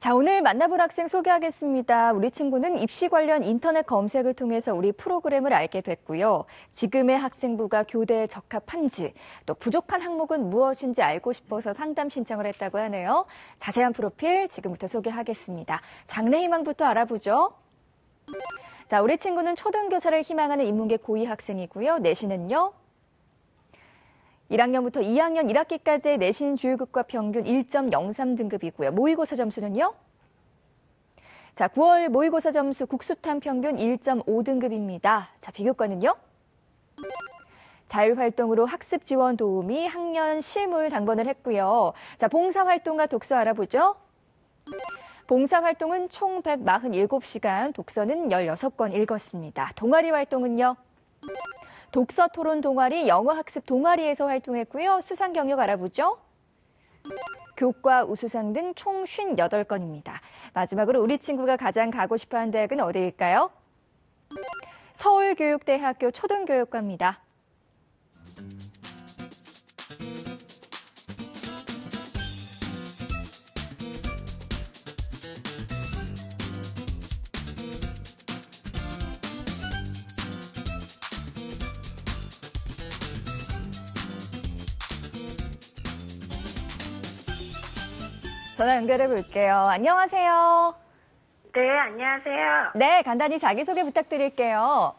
자, 오늘 만나볼 학생 소개하겠습니다. 우리 친구는 입시 관련 인터넷 검색을 통해서 우리 프로그램을 알게 됐고요. 지금의 학생부가 교대에 적합한지, 또 부족한 항목은 무엇인지 알고 싶어서 상담 신청을 했다고 하네요. 자세한 프로필 지금부터 소개하겠습니다. 장래희망부터 알아보죠. 자, 우리 친구는 초등교사를 희망하는 인문계 고2 학생이고요. 내신은요? 1학년부터 2학년 1학기까지의 내신 주요급과 평균 1.03등급이고요. 모의고사 점수는요? 자, 9월 모의고사 점수 국수탐 평균 1.5등급입니다. 자, 비교과는요? 자율활동으로 학습 지원 도우미, 학년 실물 당번을 했고요. 자, 봉사활동과 독서 알아보죠. 봉사활동은 총 147시간, 독서는 16권 읽었습니다. 동아리 활동은요? 독서 토론 동아리, 영어 학습 동아리에서 활동했고요. 수상 경력 알아보죠. 교과 우수상 등 총 58건입니다. 마지막으로 우리 친구가 가장 가고 싶어하는 대학은 어디일까요? 서울교육대학교 초등교육과입니다. 전화 연결해 볼게요. 안녕하세요. 네, 안녕하세요. 네, 간단히 자기소개 부탁드릴게요.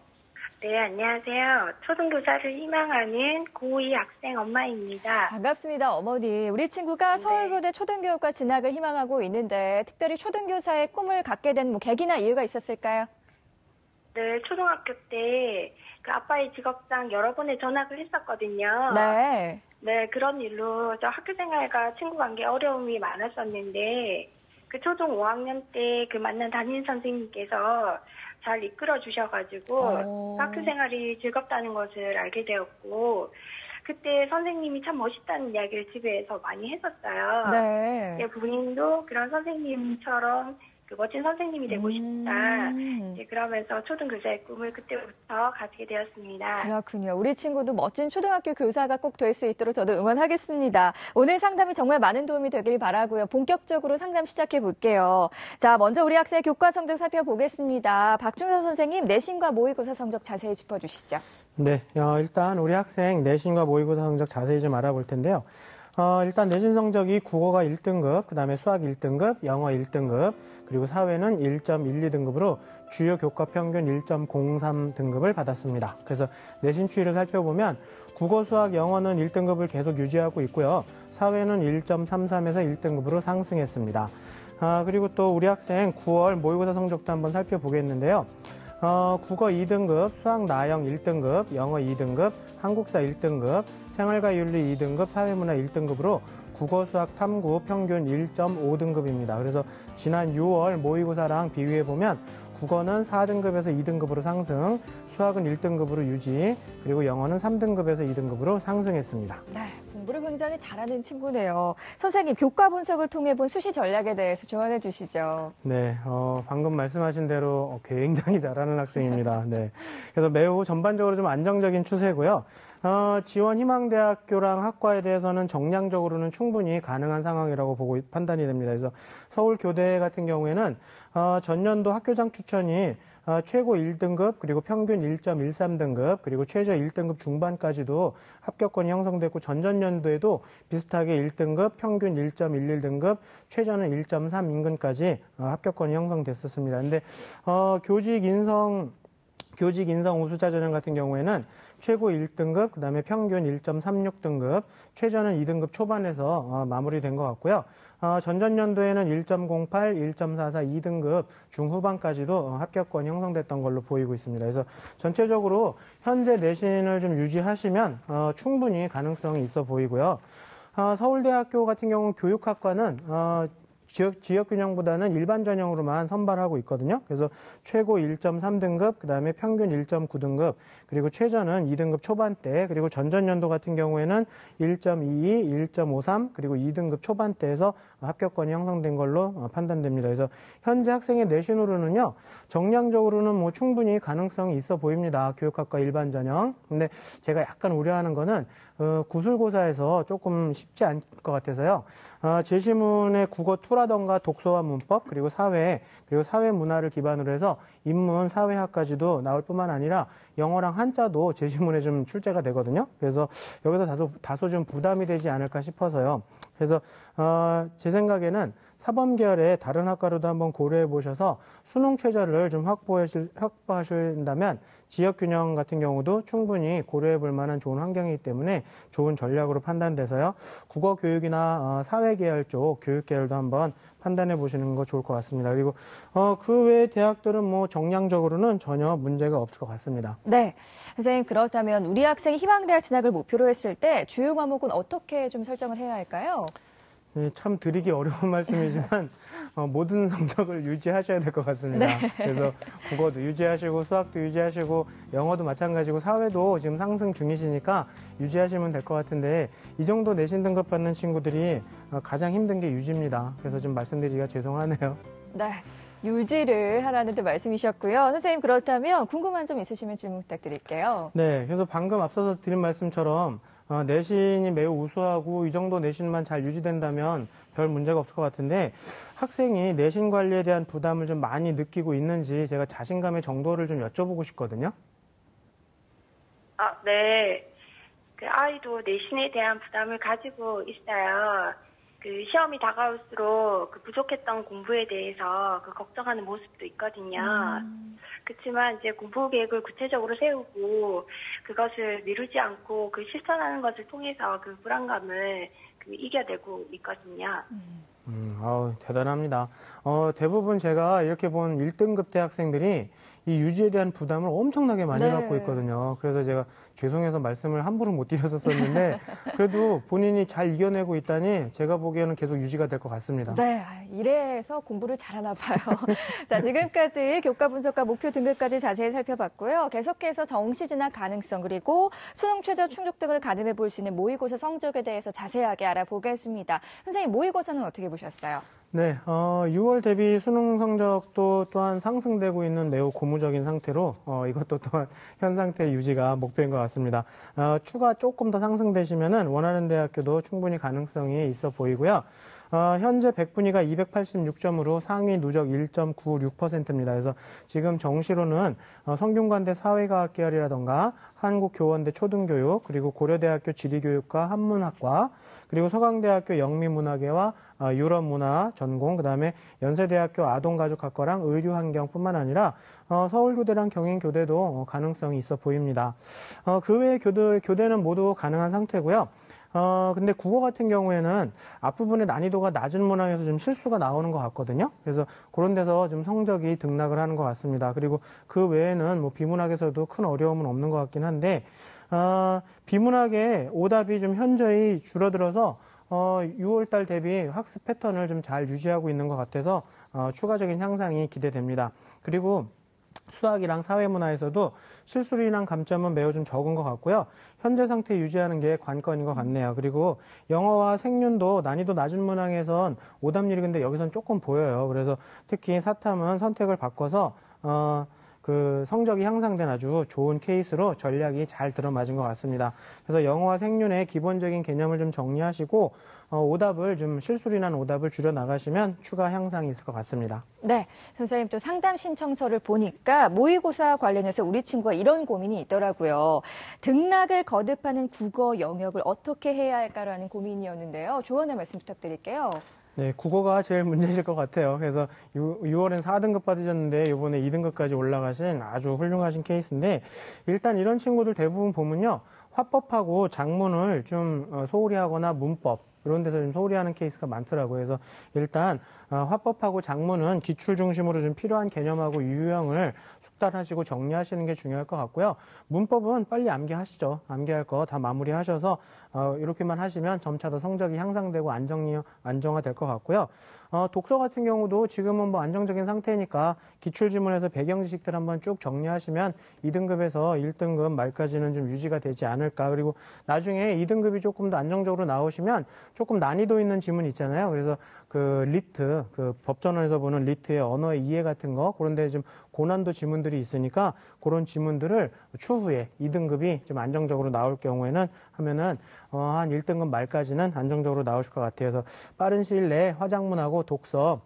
네, 안녕하세요. 초등교사를 희망하는 고2 학생 엄마입니다. 반갑습니다, 어머니. 우리 친구가 서울교대 초등교육과 진학을 희망하고 있는데 특별히 초등교사의 꿈을 갖게 된 계기나 이유가 있었을까요? 네, 초등학교 때 그 아빠의 직업상 여러 번의 전학을 했었거든요. 네. 네, 그런 일로 저 학교 생활과 친구 관계 어려움이 많았었는데 그 초등 5학년 때 그 만난 담임 선생님께서 잘 이끌어 주셔가지고 학교 생활이 즐겁다는 것을 알게 되었고 그때 선생님이 참 멋있다는 이야기를 집에서 많이 했었어요. 네. 제 부인도 그런 선생님처럼 그 멋진 선생님이 되고 싶다. 그러면서 초등교사의 꿈을 그때부터 가지게 되었습니다. 그렇군요. 우리 친구도 멋진 초등학교 교사가 꼭 될 수 있도록 저도 응원하겠습니다. 오늘 상담이 정말 많은 도움이 되길 바라고요. 본격적으로 상담 시작해 볼게요. 자, 먼저 우리 학생의 교과 성적 살펴보겠습니다. 박중서 선생님, 내신과 모의고사 성적 자세히 짚어주시죠. 네, 일단 우리 학생 내신과 모의고사 성적 자세히 좀 알아볼 텐데요. 일단 내신 성적이 국어가 1등급, 그다음에 수학 1등급, 영어 1등급, 그리고 사회는 1.12등급으로 주요 교과 평균 1.03등급을 받았습니다. 그래서 내신 추이를 살펴보면 국어, 수학, 영어는 1등급을 계속 유지하고 있고요. 사회는 1.33에서 1등급으로 상승했습니다. 그리고 또 우리 학생 9월 모의고사 성적도 한번 살펴보겠는데요. 국어 2등급, 수학 나영 1등급, 영어 2등급, 한국사 1등급, 생활과 윤리 2등급, 사회문화 1등급으로 국어, 수학, 탐구 평균 1.5등급입니다. 그래서 지난 6월 모의고사랑 비교해보면 국어는 4등급에서 2등급으로 상승, 수학은 1등급으로 유지, 그리고 영어는 3등급에서 2등급으로 상승했습니다. 네, 공부를 굉장히 잘하는 친구네요. 선생님, 교과 분석을 통해 본 수시 전략에 대해서 조언해 주시죠. 네, 방금 말씀하신 대로 굉장히 잘하는 학생입니다. 네, 그래서 매우 전반적으로 좀 안정적인 추세고요. 지원 희망대학교랑 학과에 대해서는 정량적으로는 충분히 가능한 상황이라고 보고 판단이 됩니다. 그래서 서울교대 같은 경우에는 전년도 학교장 추천이 최고 1등급, 그리고 평균 1.13등급, 그리고 최저 1등급 중반까지도 합격권이 형성됐고 전전년도에도 비슷하게 1등급, 평균 1.11등급, 최저는 1.3 인근까지 합격권이 형성됐었습니다. 근데 교직 인성 우수자 전형 같은 경우에는 최고 1등급, 그다음에 평균 1.36등급, 최저는 2등급 초반에서 마무리된 것 같고요. 전전년도에는 1.08, 1.44, 2등급 중후반까지도 합격권이 형성됐던 걸로 보이고 있습니다. 그래서 전체적으로 현재 내신을 좀 유지하시면 충분히 가능성이 있어 보이고요. 서울대학교 같은 경우 교육학과는 지역균형보다는 일반 전형으로만 선발하고 있거든요. 그래서 최고 1.3등급, 그 다음에 평균 1.9등급, 그리고 최저는 2등급 초반대, 그리고 전전년도 같은 경우에는 1.22, 1.53, 그리고 2등급 초반대에서 합격권이 형성된 걸로 판단됩니다. 그래서 현재 학생의 내신으로는요, 정량적으로는 충분히 가능성이 있어 보입니다. 교육학과 일반 전형. 근데 제가 약간 우려하는 거는 구술고사에서 조금 쉽지 않을 것 같아서요. 제시문의 국어2라던가 독서와 문법, 그리고 사회, 그리고 사회 문화를 기반으로 해서 인문, 사회학까지도 나올 뿐만 아니라 영어랑 한자도 제시문에 좀 출제가 되거든요. 그래서 여기서 다소 좀 부담이 되지 않을까 싶어서요. 그래서 제 생각에는 사범 계열의 다른 학과로도 한번 고려해 보셔서 수능 최저를 좀 확보하신다면 지역 균형 같은 경우도 충분히 고려해 볼 만한 좋은 환경이기 때문에 좋은 전략으로 판단돼서요. 국어 교육이나 사회 계열 쪽 교육 계열도 한번 판단해 보시는 거 좋을 것 같습니다. 그리고 그 외의 대학들은 뭐 정량적으로는 전혀 문제가 없을 것 같습니다. 네, 선생님 그렇다면 우리 학생이 희망대학 진학을 목표로 했을 때 주요 과목은 어떻게 좀 설정을 해야 할까요? 네, 참 드리기 어려운 말씀이지만 모든 성적을 유지하셔야 될 것 같습니다. 네. 그래서 국어도 유지하시고 수학도 유지하시고 영어도 마찬가지고 사회도 지금 상승 중이시니까 유지하시면 될 것 같은데 이 정도 내신 등급 받는 친구들이 가장 힘든 게 유지입니다. 그래서 좀 말씀드리기가 죄송하네요. 네, 유지를 하라는 데 말씀이셨고요. 선생님 그렇다면 궁금한 점 있으시면 질문 부탁드릴게요. 네, 그래서 방금 앞서서 드린 말씀처럼 내신이 매우 우수하고 이 정도 내신만 잘 유지된다면 별 문제가 없을 것 같은데 학생이 내신 관리에 대한 부담을 좀 많이 느끼고 있는지 제가 자신감의 정도를 좀 여쭤보고 싶거든요. 네. 그 아이도 내신에 대한 부담을 가지고 있어요. 그 시험이 다가올수록 그 부족했던 공부에 대해서 그 걱정하는 모습도 있거든요. 그렇지만 이제 공부 계획을 구체적으로 세우고 그것을 미루지 않고 그 실천하는 것을 통해서 그 불안감을 이겨내고 있거든요. 대단합니다. 대부분 제가 이렇게 본 1등급 대학생들이 이 유지에 대한 부담을 엄청나게 많이 갖고 있거든요. 그래서 제가 죄송해서 말씀을 함부로 못 드렸었는데 그래도 본인이 잘 이겨내고 있다니 제가 보기에는 계속 유지가 될 것 같습니다. 네, 이래서 공부를 잘하나 봐요. 자, 지금까지 교과 분석과 목표 등급까지 자세히 살펴봤고요. 계속해서 정시 진학 가능성 그리고 수능 최저 충족 등을 가늠해 볼 수 있는 모의고사 성적에 대해서 자세하게 알아보겠습니다. 선생님, 모의고사는 어떻게 보셨어요? 네, 6월 대비 수능 성적도 또한 상승되고 있는 매우 고무적인 상태로 이것도 또한 현 상태 유지가 목표인 것 같습니다. 추가 조금 더 상승되시면은 원하는 대학교도 충분히 가능성이 있어 보이고요. 현재 100분위가 286점으로 상위 누적 1.96%입니다. 그래서 지금 정시로는 성균관대 사회과학 계열이라던가 한국교원대 초등교육, 그리고 고려대학교 지리교육과 한문학과, 그리고 서강대학교 영미문화계와 유럽문화 전공, 그다음에 연세대학교 아동가족학과랑 의료환경뿐만 아니라 서울교대랑 경인교대도 가능성이 있어 보입니다. 그 외의 교대는 모두 가능한 상태고요. 근데 국어 같은 경우에는 앞부분의 난이도가 낮은 문항에서 좀 실수가 나오는 것 같거든요. 그래서 그런 데서 좀 성적이 등락을 하는 것 같습니다. 그리고 그 외에는 뭐 비문학에서도 큰 어려움은 없는 것 같긴 한데, 비문학의 오답이 좀 현저히 줄어들어서 6월달 대비 학습 패턴을 좀 잘 유지하고 있는 것 같아서 추가적인 향상이 기대됩니다. 그리고 수학이랑 사회문화에서도 실수로 인한 감점은 매우 좀 적은 것 같고요. 현재 상태 유지하는 게 관건인 것 같네요. 그리고 영어와 생윤도 난이도 낮은 문항에선 오답률이 근데 여기선 조금 보여요. 그래서 특히 사탐은 선택을 바꿔서 그 성적이 향상된 아주 좋은 케이스로 전략이 잘 들어맞은 것 같습니다. 그래서 영어와 생윤의 기본적인 개념을 좀 정리하시고 오답을 좀 실수로 인한 오답을 줄여 나가시면 추가 향상이 있을 것 같습니다. 네, 선생님 또 상담 신청서를 보니까 모의고사 관련해서 우리 친구가 이런 고민이 있더라고요. 등락을 거듭하는 국어 영역을 어떻게 해야 할까라는 고민이었는데요. 조언의 말씀 부탁드릴게요. 네, 국어가 제일 문제일 것 같아요. 그래서 6월엔 4등급 받으셨는데 이번에 2등급까지 올라가신 아주 훌륭하신 케이스인데 일단 이런 친구들 대부분 보면요. 화법하고 작문을 좀 소홀히 하거나 문법 이런 데서 좀 소홀히 하는 케이스가 많더라고요. 그래서 일단 화법하고 작문은 기출 중심으로 좀 필요한 개념하고 유형을 숙달하시고 정리하시는 게 중요할 것 같고요. 문법은 빨리 암기하시죠. 암기할 거 다 마무리하셔서 이렇게만 하시면 점차 더 성적이 향상되고 안정화될 것 같고요. 독서 같은 경우도 지금은 뭐 안정적인 상태니까 기출지문에서 배경지식들 한번 쭉 정리하시면 2등급에서 1등급 말까지는 좀 유지가 되지 않을까. 그리고 나중에 2등급이 조금 더 안정적으로 나오시면 조금 난이도 있는 지문 있잖아요. 그래서 그 리트, 그 법전원에서 보는 리트의 언어의 이해 같은 거, 그런데 좀 고난도 지문들이 있으니까 그런 지문들을 추후에 2등급이 좀 안정적으로 나올 경우에는 하면은 한 1등급 말까지는 안정적으로 나오실 것 같아요. 그래서 빠른 시일 내에 화작문하고 독서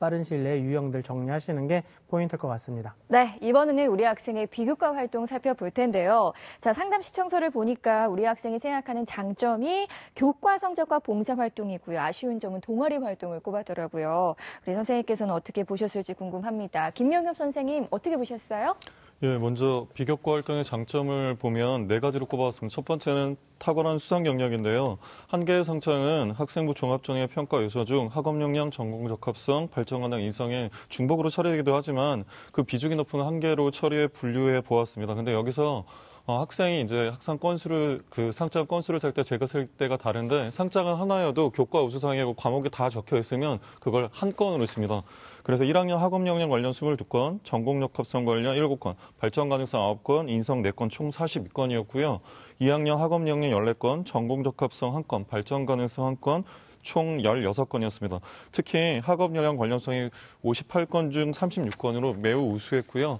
빠른 시일 내에 유형들 정리하시는 게 포인트일 것 같습니다. 네, 이번에는 우리 학생의 비교과 활동 살펴볼 텐데요. 자, 상담 시청서를 보니까 우리 학생이 생각하는 장점이 교과 성적과 봉사활동이고요. 아쉬운 점은 동아리 활동을 꼽았더라고요. 우리 선생님께서는 어떻게 보셨을지 궁금합니다. 김명엽 선생님, 어떻게 보셨어요? 예, 먼저 비교과 활동의 장점을 보면 4가지로 꼽아봤습니다. 첫 번째는 탁월한 수상 경력인데요. 한 개의 상장은 학생부 종합전형의 평가 요소 중 학업 역량, 전공 적합성, 발전 가능 인성의 중복으로 처리되기도 하지만 그 비중이 높은 한 개로 처리해 분류해 보았습니다. 근데 여기서 학생이 이제 학상 건수를 그 상장 건수를 살 때 제가 쓸 때가 다른데 상장은 하나여도 교과 우수상이고 과목이 다 적혀 있으면 그걸 한 건으로 씁니다. 그래서 1학년 학업 역량 관련 22건, 전공 적합성 관련 7건, 발전 가능성 9건, 인성 4건 총 42건이었고요. 2학년 학업 역량 14건, 전공 적합성 1건, 발전 가능성 1건, 총 16건이었습니다. 특히 학업 역량 관련성이 58건 중 36건으로 매우 우수했고요.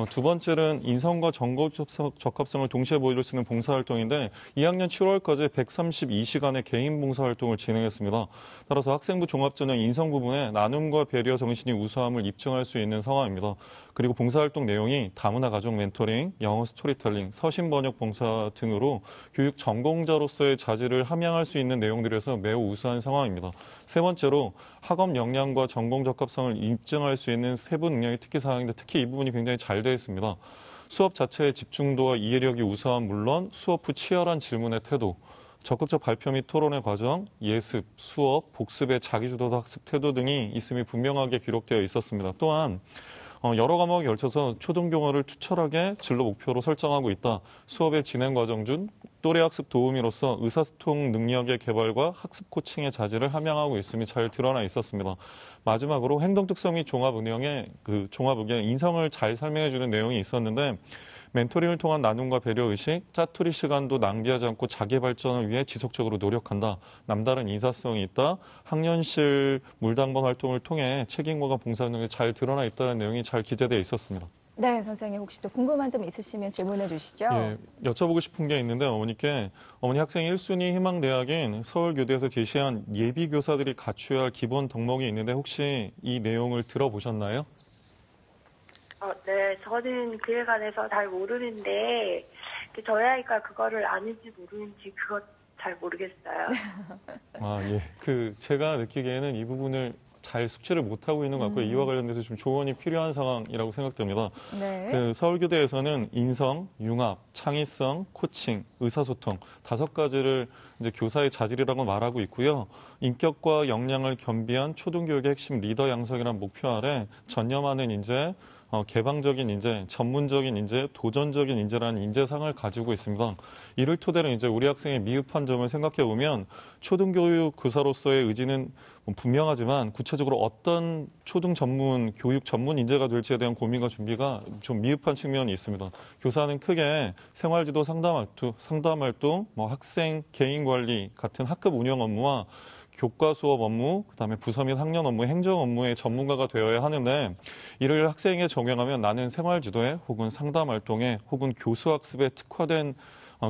두 번째는 인성과 전공 적합성을 동시에 보여줄 수 있는 봉사활동인데 2학년 7월까지 132시간의 개인 봉사활동을 진행했습니다. 따라서 학생부 종합전형 인성 부분에 나눔과 배려 정신이 우수함을 입증할 수 있는 상황입니다. 그리고 봉사활동 내용이 다문화 가족 멘토링, 영어 스토리텔링, 서신 번역 봉사 등으로 교육 전공자로서의 자질을 함양할 수 있는 내용들에서 매우 우수한 상황입니다. 세 번째로 학업 역량과 전공 적합성을 입증할 수 있는 세부 능력이 특기 사항인데 특히 이 부분이 굉장히 잘 되어 있습니다. 수업 자체의 집중도와 이해력이 우수함 물론 수업 후 치열한 질문의 태도, 적극적 발표 및 토론의 과정, 예습, 수업, 복습의 자기주도 학습 태도 등이 있음이 분명하게 기록되어 있었습니다. 또한 여러 과목에 걸쳐서 초등교과를 투철하게 진로 목표로 설정하고 있다. 수업의 진행 과정 중 또래 학습 도우미로서 의사소통 능력의 개발과 학습 코칭의 자질을 함양하고 있음이 잘 드러나 있었습니다. 마지막으로 행동 특성 및 종합응용의 인성을 잘 설명해주는 내용이 있었는데 멘토링을 통한 나눔과 배려의식, 짜투리 시간도 낭비하지 않고 자기 발전을 위해 지속적으로 노력한다. 남다른 인사성이 있다. 학년실 물당번 활동을 통해 책임감과 봉사 능력이 잘 드러나 있다는 내용이 잘 기재되어 있었습니다. 네, 선생님 혹시 또 궁금한 점 있으시면 질문해 주시죠. 예, 여쭤보고 싶은 게 있는데 어머니 학생 1순위 희망대학인 서울교대에서 제시한 예비교사들이 갖춰야 할 기본 덕목이 있는데 혹시 이 내용을 들어보셨나요? 네, 저는 그에 관해서 잘 모르는데 저희 아이가 그거를 아는지 모르는지 그거 잘 모르겠어요. 예. 제가 느끼기에는 이 부분을 잘 숙지를 못하고 있는 것 같고요. 이와 관련돼서 좀 조언이 필요한 상황이라고 생각됩니다. 네. 서울교대에서는 인성, 융합, 창의성, 코칭, 의사소통 5가지를 이제 교사의 자질이라고 말하고 있고요. 인격과 역량을 겸비한 초등교육의 핵심 리더 양성이라는 목표 아래 전념하는 인재, 개방적인 인재, 전문적인 인재, 도전적인 인재라는 인재상을 가지고 있습니다. 이를 토대로 이제 우리 학생의 미흡한 점을 생각해 보면 초등교육 교사로서의 의지는 분명하지만 구체적으로 어떤 초등 전문, 교육 전문 인재가 될지에 대한 고민과 준비가 좀 미흡한 측면이 있습니다. 교사는 크게 생활지도 상담 활동, 학생 개인 관리 같은 학급 운영 업무와 교과 수업 업무, 그다음에 부서 및 학년 업무, 행정 업무의 전문가가 되어야 하는데 이를 학생에게 적용하면 나는 생활지도에 혹은 상담 활동에 혹은 교수학습에 특화된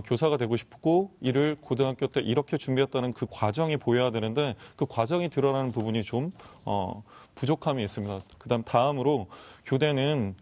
교사가 되고 싶고 이를 고등학교 때 이렇게 준비했다는 그 과정이 보여야 되는데 그 과정이 드러나는 부분이 좀 부족함이 있습니다. 다음으로 교대는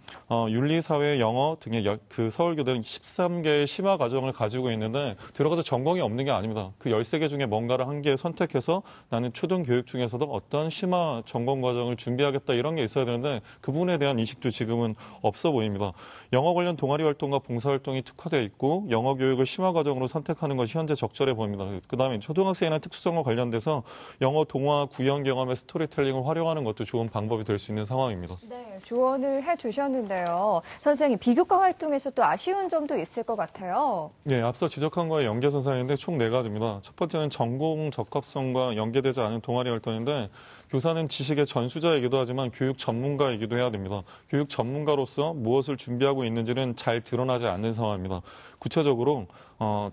윤리, 사회, 영어 등의 그 서울교대는 13개의 심화 과정을 가지고 있는데 들어가서 전공이 없는 게 아닙니다. 그 13개 중에 뭔가를 한 개 선택해서 나는 초등교육 중에서도 어떤 심화 전공 과정을 준비하겠다 이런 게 있어야 되는데 그 부분에 대한 인식도 지금은 없어 보입니다. 영어 관련 동아리 활동과 봉사활동이 특화되어 있고 영어 교육을 심화 과정으로 선택하는 것이 현재 적절해 보입니다. 그다음에 초등학생이나 특수성과 관련돼서 영어 동화, 구형 경험의 스토리텔링을 활용하는 것도 좋은 방법이 될 수 있는 상황입니다. 네, 조언을 해주셨는데요. 선생님, 비교과 활동에서 또 아쉬운 점도 있을 것 같아요. 네, 앞서 지적한 거에 연계선상인데 총 4가지입니다. 첫 번째는 전공 적합성과 연계되지 않은 동아리 활동인데 교사는 지식의 전수자이기도 하지만 교육 전문가이기도 해야 됩니다. 교육 전문가로서 무엇을 준비하고 있는지는 잘 드러나지 않는 상황입니다. 구체적으로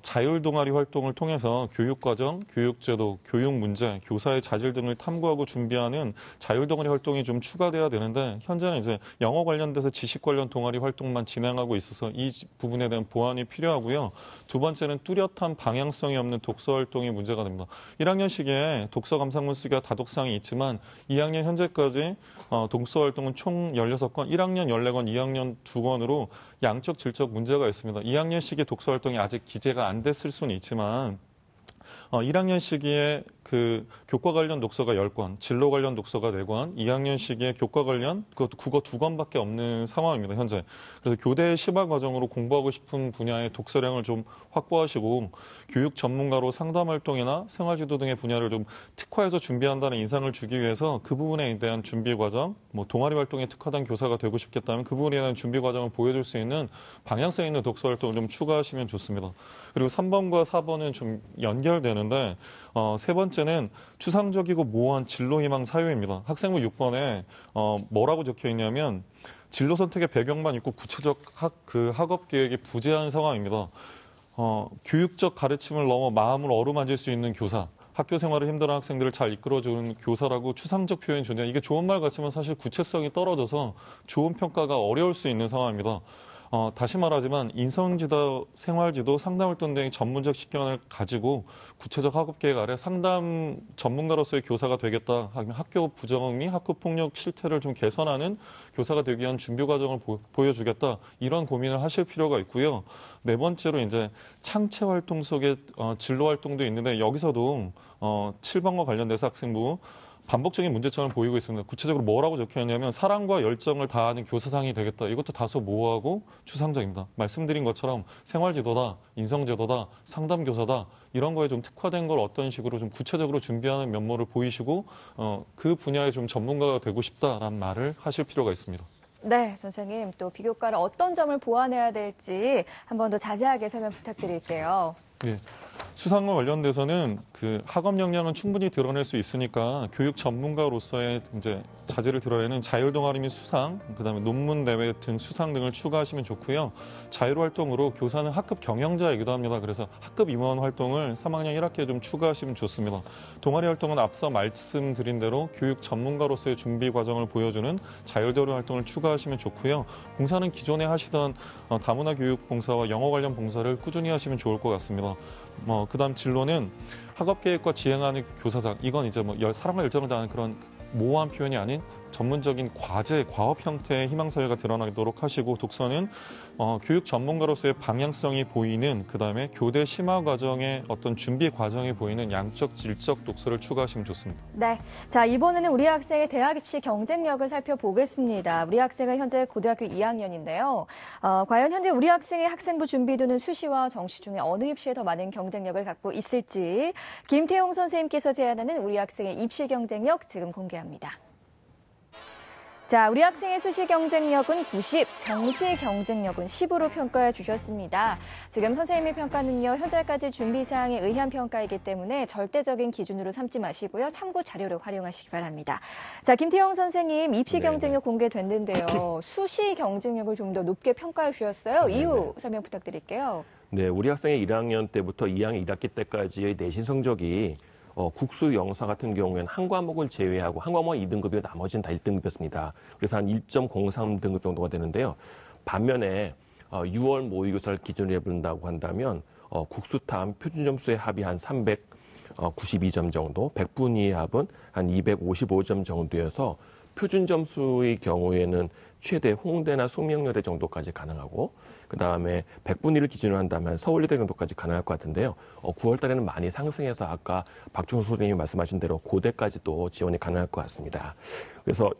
자율 동아리 활동을 통해서 교육과정, 교육제도, 교육 문제, 교사의 자질 등을 탐구하고 준비하는 자율 동아리 활동이 좀 추가돼야 되는데 현재는 이제 영어 관련돼서 지식 관련 동아리 활동만 진행하고 있어서 이 부분에 대한 보완이 필요하고요. 두 번째는 뚜렷한 방향성이 없는 독서 활동이 문제가 됩니다. 1학년 시기에 독서 감상문 쓰기와 다독상이 있지만 2학년 현재까지 독서 활동은 총 16권, 1학년 14권, 2학년 2권으로 양적 질적 문제가 있습니다. 2학년 시기 독서 활동이 아직 기재가 안 됐을 수는 있지만 1학년 시기에 그 교과 관련 독서가 10권, 진로 관련 독서가 4권, 2학년 시기에 교과 관련 그것도 국어 2권밖에 없는 상황입니다, 현재. 그래서 교대 심화 과정으로 공부하고 싶은 분야의 독서량을 좀 확보하시고 교육 전문가로 상담 활동이나 생활지도 등의 분야를 좀 특화해서 준비한다는 인상을 주기 위해서 그 부분에 대한 준비 과정, 뭐 동아리 활동에 특화된 교사가 되고 싶겠다면 그 부분에 대한 준비 과정을 보여줄 수 있는 방향성 있는 독서 활동을 좀 추가하시면 좋습니다. 그리고 3번과 4번은 좀 연결되는데 세 번째는 추상적이고 모호한 진로 희망 사유입니다. 학생부 6번에 뭐라고 적혀 있냐면 진로 선택의 배경만 있고 구체적 학업 계획이 부재한 상황입니다. 교육적 가르침을 넘어 마음을 어루만질 수 있는 교사, 학교 생활을 힘들어하는 학생들을 잘 이끌어주는 교사라고 추상적 표현이 존재. 이게 좋은 말 같지만 사실 구체성이 떨어져서 좋은 평가가 어려울 수 있는 상황입니다. 다시 말하지만 인성지도, 생활지도, 상담활동 등의 전문적 식견을 가지고 구체적 학업계획 아래 상담 전문가로서의 교사가 되겠다. 학교 부정미, 학교폭력 실태를 좀 개선하는 교사가 되기 위한 준비 과정을 보여주겠다. 이런 고민을 하실 필요가 있고요. 네 번째로 이제 창체 활동 속에 진로 활동도 있는데 여기서도 7번과 관련돼서 학생부 반복적인 문제점을 보이고 있습니다. 구체적으로 뭐라고 적혀있냐면 사랑과 열정을 다하는 교사상이 되겠다. 이것도 다소 모호하고 추상적입니다. 말씀드린 것처럼 생활지도다, 인성제도다, 상담교사다 이런 거에 좀 특화된 걸 어떤 식으로 좀 구체적으로 준비하는 면모를 보이시고 그 분야에 좀 전문가가 되고 싶다라는 말을 하실 필요가 있습니다. 네, 선생님. 또 비교과를 어떤 점을 보완해야 될지 한 번 더 자세하게 설명 부탁드릴게요. 네. 수상과 관련돼서는 그 학업 역량은 충분히 드러낼 수 있으니까 교육 전문가로서의 이제 자질을 드러내는 자율 동아리 및 수상, 그다음에 논문 대회 등 수상 등을 추가하시면 좋고요. 자율 활동으로 교사는 학급 경영자이기도 합니다. 그래서 학급 임원 활동을 3학년 1학기에 좀 추가하시면 좋습니다. 동아리 활동은 앞서 말씀드린 대로 교육 전문가로서의 준비 과정을 보여주는 자율 동아리 활동을 추가하시면 좋고요. 봉사는 기존에 하시던 다문화 교육 봉사와 영어 관련 봉사를 꾸준히 하시면 좋을 것 같습니다. 그다음 진로는 학업 계획과 지행하는 교사상. 이건 이제 사랑과 열정을 다하는 그런 모호한 표현이 아닌 전문적인 과제, 과업 형태의 희망사회가 드러나도록 하시고 독서는 교육 전문가로서의 방향성이 보이는 그다음에 교대 심화 과정의 어떤 준비 과정이 보이는 양적, 질적 독서를 추가하시면 좋습니다. 네, 자 이번에는 우리 학생의 대학 입시 경쟁력을 살펴보겠습니다. 우리 학생은 현재 고등학교 2학년인데요. 과연 현재 우리 학생의 학생부 준비도는 수시와 정시 중에 어느 입시에 더 많은 경쟁력을 갖고 있을지 김태용 선생님께서 제안하는 우리 학생의 입시 경쟁력 지금 공개합니다. 자, 우리 학생의 수시 경쟁력은 90, 정시 경쟁력은 10으로 평가해 주셨습니다. 지금 선생님의 평가는요, 현재까지 준비 사항에 의한 평가이기 때문에 절대적인 기준으로 삼지 마시고요. 참고 자료를 활용하시기 바랍니다. 자, 김태형 선생님, 입시 경쟁력 공개됐는데요. 수시 경쟁력을 좀 더 높게 평가해 주셨어요. 이유 설명 부탁드릴게요. 네, 우리 학생의 1학년 때부터 2학년 1학기 때까지의 내신 성적이 국수 영사 같은 경우에는 한 과목을 제외하고 한 과목은 2등급이고 나머지는 다 1등급이었습니다. 그래서 한 1.03등급 정도가 되는데요. 반면에 6월 모의고사를 기준으로 해본다고 한다면 국수탐 표준 점수의 합이 한 392점 정도, 100분위의 합은 한 255점 정도여서 표준 점수의 경우에는 최대 홍대나 숙명여대 정도까지 가능하고 그다음에 100분위를 기준으로 한다면 서울여대 정도까지 가능할 것 같은데요. 9월 달에는 많이 상승해서 아까 박중수 선생님이 말씀하신 대로 고대까지도 지원이 가능할 것 같습니다. 그래서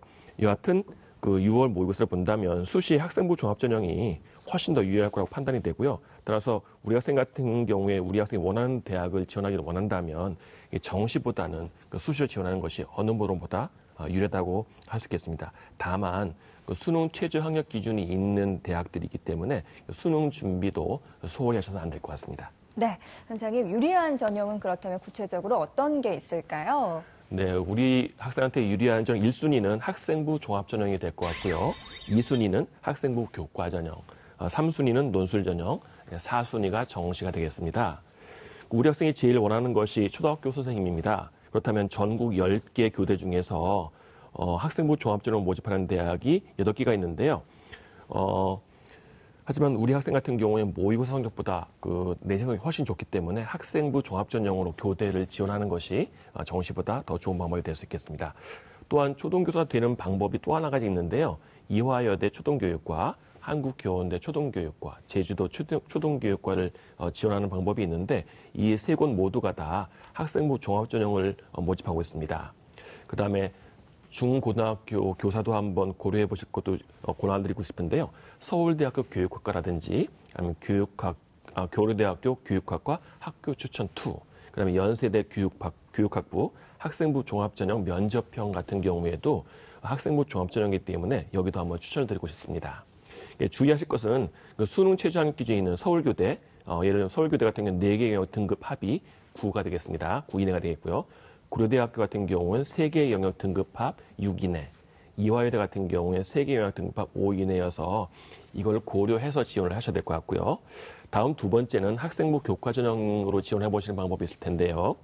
여하튼 그 6월 모의고사를 본다면 수시 학생부 종합전형이 훨씬 더 유리할 거라고 판단이 되고요. 따라서 우리 학생 같은 경우에 우리 학생이 원하는 대학을 지원하기를 원한다면 정시보다는 수시를 지원하는 것이 어느 모론보다 유리하다고 할 수 있겠습니다. 다만 수능 최저 학력 기준이 있는 대학들이기 때문에 수능 준비도 소홀히 하셔서는 안 될 것 같습니다. 네, 선생님 유리한 전형은 그렇다면 구체적으로 어떤 게 있을까요? 네, 우리 학생한테 유리한 전 1순위는 학생부 종합전형이 될 것 같고요. 2순위는 학생부 교과전형, 3순위는 논술전형, 4순위가 정시가 되겠습니다. 우리 학생이 제일 원하는 것이 초등학교 선생님입니다. 그렇다면 전국 10개 교대 중에서 학생부 종합전형 모집하는 대학이 8개가 있는데요. 하지만 우리 학생 같은 경우에는 모의고사 성적보다 내신 성적이 훨씬 좋기 때문에 학생부 종합전형으로 교대를 지원하는 것이 정시보다 더 좋은 방법이 될 수 있겠습니다. 또한 초등교사가 되는 방법이 또 하나 가지 있는데요. 이화여대 초등교육과 한국교원대 초등교육과, 제주도 초등교육과를 지원하는 방법이 있는데 이 세 곳 모두가 다 학생부 종합전형을 모집하고 있습니다. 그다음에 중고등학교 교사도 한번 고려해 보실 것도 권한드리고 싶은데요. 서울대학교 교육학과라든지 아니면 교류대학교 교육학과 학교 추천 2, 그다음에 연세대 교육학부 학생부 종합전형 면접형 같은 경우에도 학생부 종합전형이기 때문에 여기도 한번 추천드리고 싶습니다. 주의하실 것은 수능 최저 학력 기준이 있는 서울교대, 예를 들면 서울교대 같은 경우는 4개 영역 등급 합이 9가 되겠습니다. 9 이내가 되겠고요. 고려대학교 같은 경우는 3개 영역 등급합 6 이내, 이화여대 같은 경우에 3개 영역 등급합 5 이내여서 이걸 고려해서 지원을 하셔야 될 것 같고요. 다음 두 번째는 학생부 교과전형으로 지원해 보시는 방법이 있을 텐데요.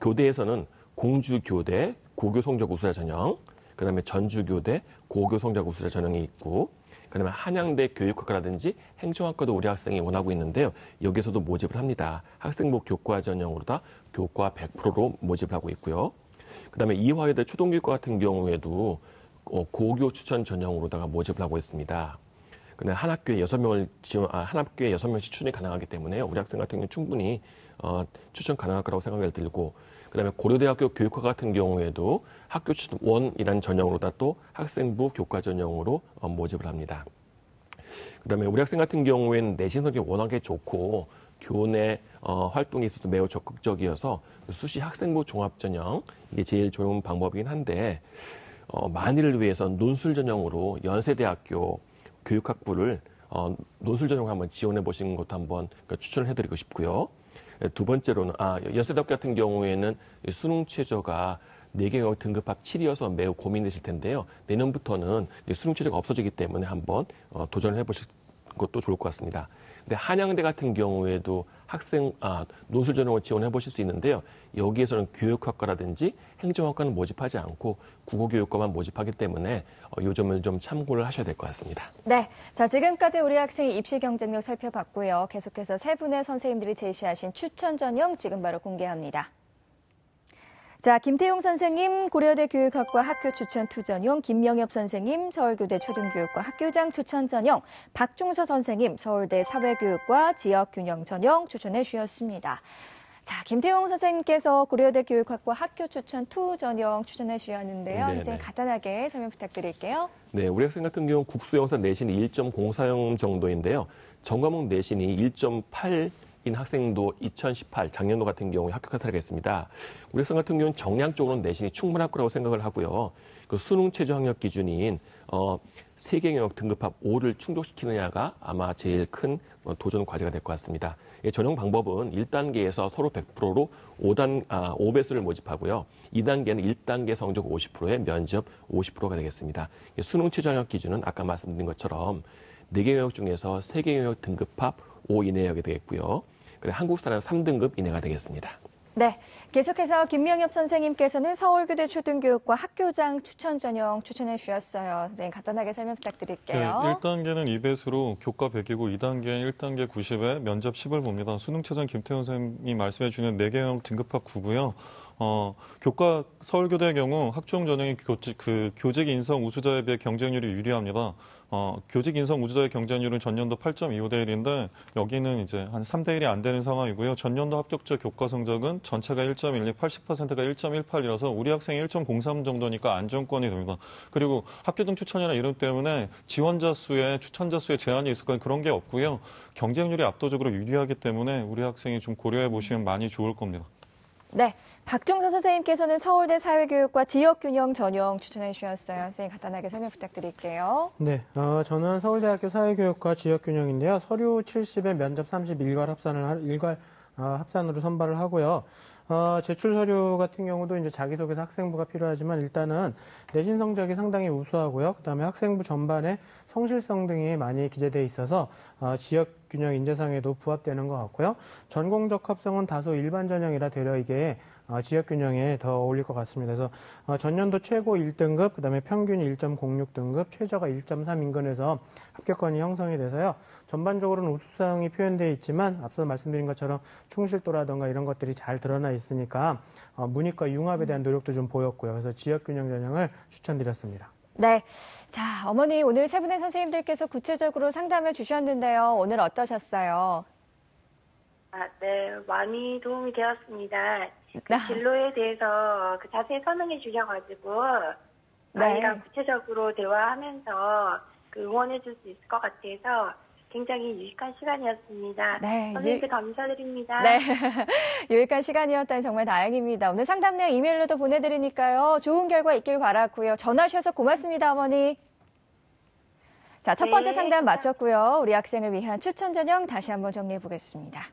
교대에서는 공주교대 고교성적 우수자 전형, 그다음에 전주교대 고교성적 우수자 전형이 있고, 그다음에 한양대 교육학과라든지 행정학과도 우리 학생이 원하고 있는데요. 여기서도 모집을 합니다. 학생부 교과 전형으로 다 교과 100%로 모집을 하고 있고요. 그다음에 이화여대 초등교육과 같은 경우에도 고교 추천 전형으로다가 모집을 하고 있습니다. 근데 한 학교에 6명씩 추천이 가능하기 때문에 우리 학생 같은 경우는 충분히 추천 가능할 거라고 생각이 들고, 그다음에 고려대학교 교육과 같은 경우에도 학교 추천 1이라는 전형으로다 또 학생부 교과 전형으로 모집을 합니다. 그다음에 우리 학생 같은 경우에는 내신 성적이 워낙에 좋고 교내 활동에 있어서 매우 적극적이어서 수시 학생부 종합전형, 이게 제일 좋은 방법이긴 한데 만일을 위해서 논술 전형으로 연세대학교 교육학부를 논술 전형으로 한번 지원해 보시는 것도 한번 추천을 해드리고 싶고요. 두 번째로는 연세대학교 같은 경우에는 수능 최저가 4개 영역 등급합 7이어서 매우 고민되실 텐데요. 내년부터는 수능 최저가 없어지기 때문에 한번 도전을 해보실 것도 좋을 것 같습니다. 근데 한양대 같은 경우에도 논술 전형을 지원해 보실 수 있는데요. 여기에서는 교육학과라든지 행정학과는 모집하지 않고 국어교육과만 모집하기 때문에 이 점을 좀 참고를 하셔야 될 것 같습니다. 네, 자 지금까지 우리 학생의 입시 경쟁력 살펴봤고요. 계속해서 세 분의 선생님들이 제시하신 추천 전형 지금 바로 공개합니다. 자, 김태용 선생님, 고려대 교육학과 학교 추천 2 전형, 김명엽 선생님, 서울교대 초등교육과 학교장 추천 전형, 박중서 선생님, 서울대 사회교육과 지역균형 전형 추천해 주셨습니다. 자, 김태용 선생님께서 고려대 교육학과 학교 추천 2 전형 추천해 주셨는데요. 선생님 간단하게 설명 부탁드릴게요. 네, 우리 학생 같은 경우는 국수영사 내신이 1.04점 정도인데요. 전과목 내신이 1.8 인 학생도 2018 작년도 같은 경우에 합격한 사례가 있습니다. 우리 학생 같은 경우는 정량적으로는 내신이 충분할 거라고 생각을 하고요. 그 수능 최저 학력 기준인 3개 영역 등급합 5를 충족시키느냐가 아마 제일 큰 도전 과제가 될 것 같습니다. 전형 방법은 1단계에서 서로 100%로 5배수를 모집하고요. 2단계는 1단계 성적 50%에 면접 50%가 되겠습니다. 수능 최저 학력 기준은 아까 말씀드린 것처럼 4개 영역 중에서 3개 영역 등급합 5 이내역이 되겠고요. 한국사는 3등급 이내가 되겠습니다. 네, 계속해서 김명엽 선생님께서는 서울교대 초등교육과 학교장 추천 전형 추천해 주셨어요. 선생님 간단하게 설명 부탁드릴게요. 네, 1단계는 2배수로 교과 100이고 2단계는 1단계 90에 면접 10을 봅니다. 수능 최저는 김태훈 선생님이 말씀해 주는 4개 영역 등급합 9고요. 교과 서울교대의 경우 학종 전형이 교직 인성 우수자에 비해 경쟁률이 유리합니다. 교직 인성 우수자의 경쟁률은 전년도 8.25대 1인데 여기는 이제 한 3대 1이 안 되는 상황이고요. 전년도 합격자 교과 성적은 전체가 1.12, 80%가 1.18이라서 우리 학생이 1.03 정도니까 안정권이 됩니다. 그리고 학교 등 추천이나 이름 때문에 지원자 수에 추천자 수에 제한이 있을 건 그런 게 없고요. 경쟁률이 압도적으로 유리하기 때문에 우리 학생이 좀 고려해 보시면 많이 좋을 겁니다. 네, 박중서 선생님께서는 서울대 사회교육과 지역균형 전형 추천해 주셨어요. 선생님 간단하게 설명 부탁드릴게요. 네, 저는 서울대학교 사회교육과 지역균형인데요. 서류 70에 면접 30 일괄 합산으로 선발을 하고요. 제출 서류 같은 경우도 이제 자기소개서 학생부가 필요하지만 일단은 내신 성적이 상당히 우수하고요. 그다음에 학생부 전반에 성실성 등이 많이 기재돼 있어서 지역 균형 인재상에도 부합되는 것 같고요. 전공 적합성은 다소 일반 전형이라 되려 이게 지역 균형에 더 어울릴 것 같습니다. 그래서 전년도 최고 1등급, 그다음에 평균 1.06등급, 최저가 1.3 인근에서 합격권이 형성이 돼서요. 전반적으로는 우수성이 표현되어 있지만 앞서 말씀드린 것처럼 충실도라든가 이런 것들이 잘 드러나 있으니까 문이과 융합에 대한 노력도 좀 보였고요. 그래서 지역 균형 전형을 추천드렸습니다. 네. 자, 어머니 오늘 세 분의 선생님들께서 구체적으로 상담해 주셨는데요. 오늘 어떠셨어요? 네, 많이 도움이 되었습니다. 그 진로에 대해서 자세히 설명해 주셔가지고 아이랑 구체적으로 대화하면서 응원해 줄 수 있을 것 같아서 굉장히 유익한 시간이었습니다. 네, 선생님께 감사드립니다. 네, 유익한 시간이었다니 정말 다행입니다. 오늘 상담 내용 이메일로도 보내드리니까요. 좋은 결과 있길 바라고요. 전화 주셔서 고맙습니다, 어머니. 자, 첫 번째 상담 마쳤고요. 우리 학생을 위한 추천 전형 다시 한번 정리해 보겠습니다.